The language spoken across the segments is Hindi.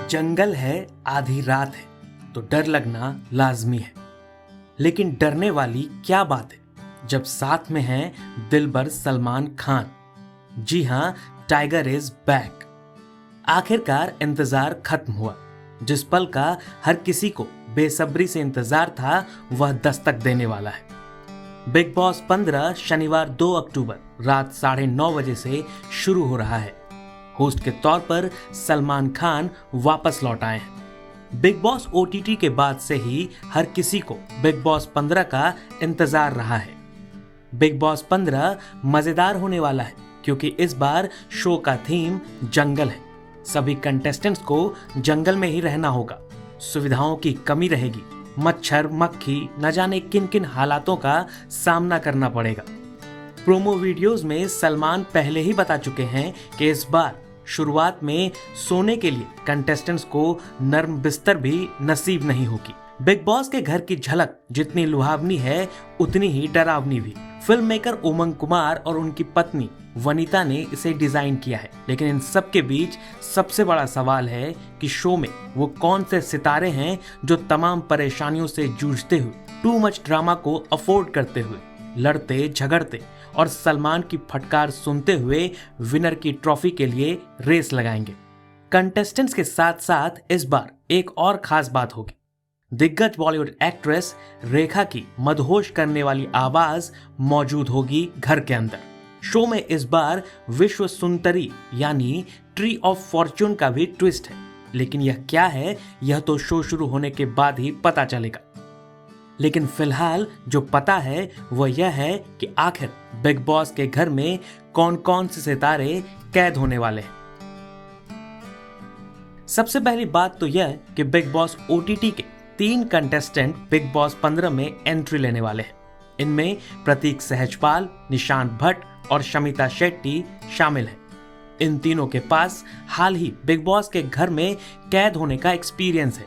जंगल है, आधी रात है तो डर लगना लाजमी है। लेकिन डरने वाली क्या बात है जब साथ में हैं दिलबर सलमान खान। जी हां, टाइगर इज बैक। आखिरकार इंतजार खत्म हुआ। जिस पल का हर किसी को बेसब्री से इंतजार था वह दस्तक देने वाला है। बिग बॉस 15 शनिवार 2 अक्टूबर रात 9:30 बजे से शुरू हो रहा है। होस्ट के तौर पर सलमान खान वापस लौट आए हैं। बिग बॉस ओटीटी के बाद से ही हर किसी को बिग बॉस 15 का इंतजार रहा है। बिग बॉस 15 मजेदार होने वाला है क्योंकि इस बार शो का थीम जंगल है। सभी कंटेस्टेंट्स को जंगल में ही रहना होगा। सुविधाओं की कमी रहेगी। मच्छर मक्खी न जाने किन किन हालातों का सामना करना पड़ेगा। प्रोमो वीडियोस में सलमान पहले ही बता चुके हैं कि इस बार शुरुआत में सोने के लिए कंटेस्टेंट्स को नर्म बिस्तर भी नसीब नहीं होगी। बिग बॉस के घर की झलक जितनी लुभावनी है उतनी ही डरावनी भी। फिल्म मेकर उमंग कुमार और उनकी पत्नी वनीता ने इसे डिजाइन किया है। लेकिन इन सब के बीच सबसे बड़ा सवाल है कि शो में वो कौन से सितारे हैं जो तमाम परेशानियों से जूझते हुए, टू मच ड्रामा को अफोर्ड करते हुए, लड़ते झगड़ते और सलमान की फटकार सुनते हुए विनर की ट्रॉफी के लिए रेस लगाएंगे। कंटेस्टेंट्स के साथ साथ इस बार एक और खास बात होगी। दिग्गज बॉलीवुड एक्ट्रेस रेखा की मदहोश करने वाली आवाज मौजूद होगी घर के अंदर। शो में इस बार विश्व सुंदरी यानी ट्री ऑफ फॉर्च्यून का भी ट्विस्ट है। लेकिन यह क्या है यह तो शो शुरू होने के बाद ही पता चलेगा। लेकिन फिलहाल जो पता है वह यह है कि आखिर बिग बॉस के घर में कौन कौन से सितारे कैद होने वाले हैं। सबसे पहली बात तो यह कि बिग बॉस ओटीटी के 3 कंटेस्टेंट बिग बॉस 15 में एंट्री लेने वाले हैं। इनमें प्रतीक सहजपाल, निशांत भट्ट और शमिता शेट्टी शामिल हैं। इन तीनों के पास हाल ही बिग बॉस के घर में कैद होने का एक्सपीरियंस है।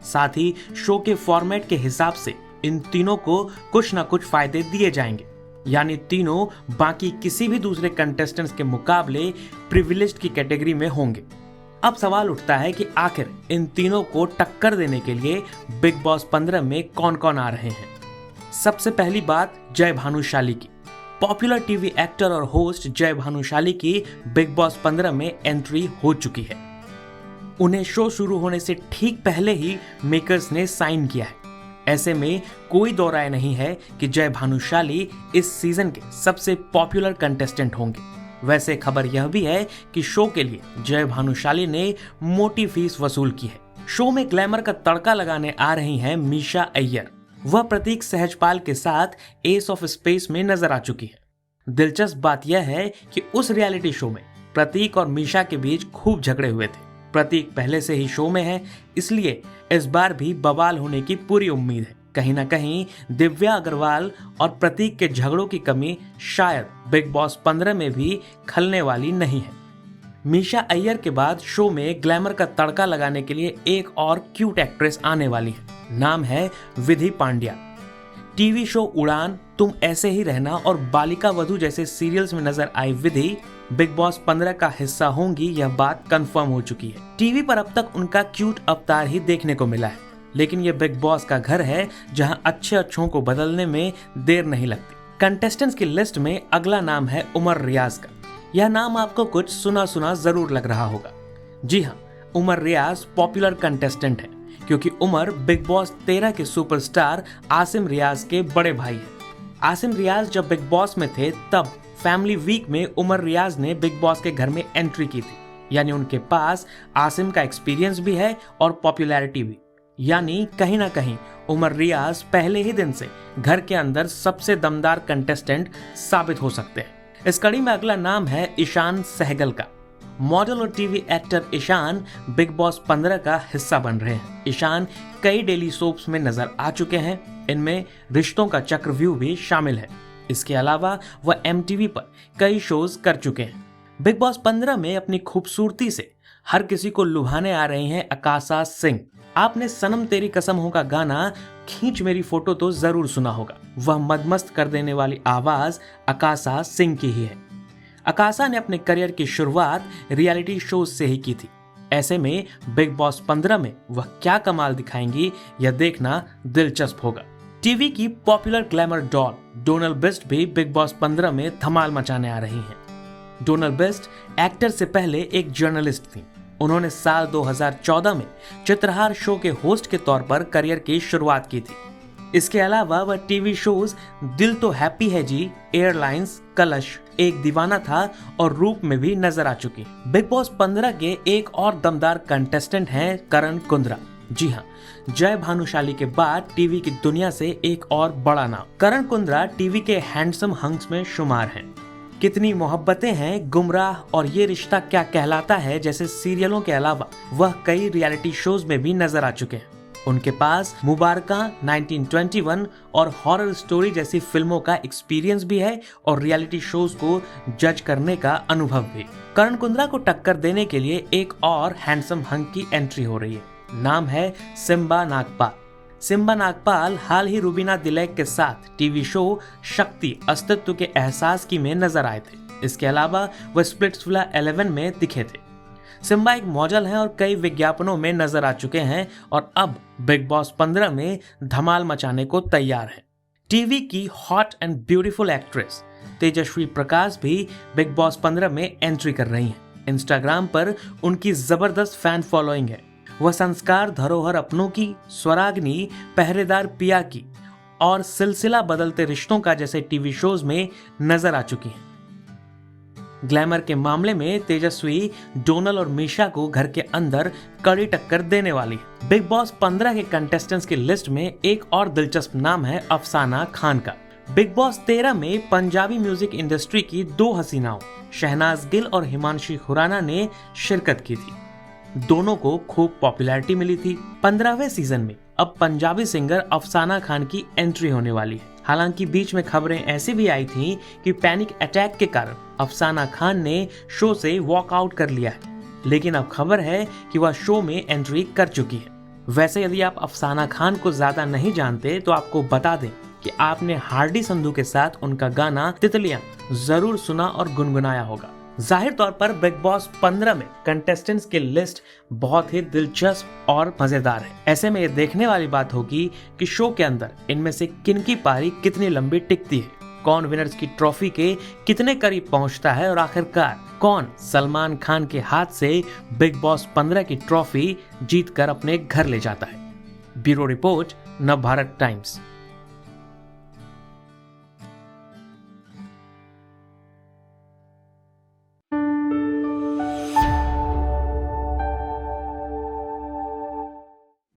साथ ही शो के फॉर्मेट के हिसाब से इन तीनों को कुछ ना कुछ फायदे दिए जाएंगे। यानी तीनों बाकी किसी भी दूसरे कंटेस्टेंट्स के मुकाबले प्रिविलेज्ड की कैटेगरी में होंगे। अब सवाल उठता है कि आखिर इन तीनों को टक्कर देने के लिए बिग बॉस 15 में कौन कौन आ रहे हैं। सबसे पहली बात जय भानुशाली की। पॉपुलर टीवी एक्टर और होस्ट जय भानुशाली की बिग बॉस 15 में एंट्री हो चुकी है। उन्हें शो शुरू होने से ठीक पहले ही मेकर्स ने साइन किया है। ऐसे में कोई दो राय नहीं है कि जय भानुशाली इस सीजन के सबसे पॉपुलर कंटेस्टेंट होंगे। वैसे खबर यह भी है कि शो के लिए जय भानुशाली ने मोटी फीस वसूल की है। शो में ग्लैमर का तड़का लगाने आ रही हैं मीशा अय्यर। वह प्रतीक सहजपाल के साथ एस ऑफ स्पेस में नजर आ चुकी है। दिलचस्प बात यह है कि उस रियलिटी शो में प्रतीक और मीशा के बीच खूब झगड़े हुए थे। प्रतीक पहले से ही शो में है, इसलिए इस बार भी बवाल होने की पूरी उम्मीद है। कहीं ना कहीं दिव्या अग्रवाल और प्रतीक के झगड़ों की कमी शायद बिग बॉस 15 में भी खलने वाली नहीं है। मीशा अय्यर के बाद शो में ग्लैमर का तड़का लगाने के लिए एक और क्यूट एक्ट्रेस आने वाली है। नाम है विधि पांड्या। टीवी शो उड़ान, तुम ऐसे ही रहना और बालिका वधू जैसे सीरियल्स में नजर आई विधि बिग बॉस 15 का हिस्सा होंगी, यह बात कंफर्म हो चुकी है। टीवी पर अब तक उनका क्यूट अवतार ही देखने को मिला है। लेकिन यह बिग बॉस का घर है जहां अच्छे अच्छों को बदलने में देर नहीं लगती। कंटेस्टेंट्स की लिस्ट में अगला नाम है उमर रियाज का। यह नाम आपको कुछ सुना सुना जरूर लग रहा होगा। जी हाँ, उमर रियाज पॉपुलर कंटेस्टेंट है क्योंकि उमर बिग बॉस 13 के सुपरस्टार आसिम रियाज के बड़े भाई हैं। आसिम रियाज जब बिग बॉस में थे तब फैमिली वीक में उमर रियाज ने बिग बॉस के घर में एंट्री की थी। यानी उनके पास आसिम का एक्सपीरियंस भी है और पॉपुलैरिटी भी। यानी कहीं ना कहीं उमर रियाज पहले ही दिन से घर के अंदर सबसे दमदार कंटेस्टेंट साबित हो सकते हैं। इस कड़ी में अगला नाम है ईशान सहगल का। मॉडल और TV actor Ishaan Bigg Boss 15 का हिस्सा बन रहे हैं। ईशान कई डेली सोप्स में नजर आ चुके हैं। इनमें रिश्तों का चक्रव्यूह भी शामिल है। इसके अलावा वह MTV पर कई शोज कर चुके हैं। बिग बॉस 15 में अपनी खूबसूरती से हर किसी को लुभाने आ रही हैं आकाशा सिंह। आपने सनम तेरी कसम हो का गाना खींच मेरी फोटो तो जरूर सुना होगा। वह मदमस्त कर देने वाली आवाज आकाशा सिंह की ही है। आकाशा ने अपने करियर की शुरुआत रियलिटी शो से ही की थी। ऐसे में बिग बॉस 15 में वह क्या कमाल दिखाएंगी, यह देखना दिलचस्प होगा। टीवी की popular glamour doll Donal best भी बिग बॉस 15 में धमाल मचाने आ रही हैं। डोनल बेस्ट एक्टर से पहले एक जर्नलिस्ट थी। उन्होंने साल 2014 में चित्रहार शो के होस्ट के तौर पर करियर की शुरुआत की थी। इसके अलावा वह टीवी शोज दिल तो हैप्पी है जी, एयरलाइंस, कलश, एक दीवाना था और रूप में भी नजर आ चुकी। बिग बॉस 15 के एक और दमदार कंटेस्टेंट हैं करण कुंद्रा। जी हाँ, जय भानुशाली के बाद टीवी की दुनिया से एक और बड़ा नाम। करण कुंद्रा टीवी के हैंडसम हंक्स में शुमार हैं। कितनी मोहब्बतें हैं, गुमराह और ये रिश्ता क्या कहलाता है जैसे सीरियलों के अलावा वह कई रियलिटी शोज में भी नजर आ चुके हैं। उनके पास मुबारका, 1921 और हॉरर स्टोरी जैसी फिल्मों का एक्सपीरियंस भी है और रियलिटी शोज को जज करने का अनुभव भी। करण कुंद्रा को टक्कर देने के लिए एक और हैंडसम हंक की एंट्री हो रही है। नाम है सिम्बा नागपाल। सिम्बा नागपाल हाल ही रुबीना दिलैक के साथ टीवी शो शक्ति अस्तित्व के एहसास की में नजर आए थे। इसके अलावा वह स्प्लिट्सविला 11 में दिखे थे। सिम्बा एक मॉडल हैं और कई विज्ञापनों में नजर आ चुके हैं और अब बिग बॉस 15 में धमाल मचाने को तैयार है। टीवी की hot and beautiful actress Tejasswi Prakash भी बिग बॉस 15 में एंट्री कर रही हैं। इंस्टाग्राम पर उनकी जबरदस्त फैन फॉलोइंग है। वह संस्कार धरोहर अपनों की, स्वराग्नि, पहरेदार पिया की और सिलसिला बदलते रिश्तों का जैसे टीवी शोज में नजर आ चुकी हैं। ग्लैमर के मामले में तेजस्वी डोनल और मीशा को घर के अंदर कड़ी टक्कर देने वाली है। बिग बॉस 15 के कंटेस्टेंट्स की लिस्ट में एक और दिलचस्प नाम है अफसाना खान का। बिग बॉस 13 में पंजाबी म्यूजिक इंडस्ट्री की दो हसीनाओं शहनाज गिल और हिमांशी खुराना ने शिरकत की थी। दोनों को खूब पॉपुलैरिटी मिली थी। 15वें सीजन में अब पंजाबी सिंगर अफसाना खान की एंट्री होने वाली है। हालांकि बीच में खबरें ऐसी भी आई थी कि पैनिक अटैक के कारण अफसाना खान ने शो से वॉक आउट कर लिया है, लेकिन अब खबर है कि वह शो में एंट्री कर चुकी है। वैसे यदि आप अफसाना खान को ज्यादा नहीं जानते तो आपको बता दें कि आपने हार्डी संधू के साथ उनका गाना तितलियां जरूर सुना और गुनगुनाया होगा। जाहिर तौर पर बिग बॉस 15 में कंटेस्टेंट्स की लिस्ट बहुत ही दिलचस्प और मजेदार है। ऐसे में ये देखने वाली बात होगी कि शो के अंदर इनमें से किन की पारी कितनी लंबी टिकती है, कौन विनर्स की ट्रॉफी के कितने करीब पहुंचता है और आखिरकार कौन सलमान खान के हाथ से बिग बॉस 15 की ट्रॉफी जीतकर अपने घर ले जाता है। Bureau report, Navbharat times.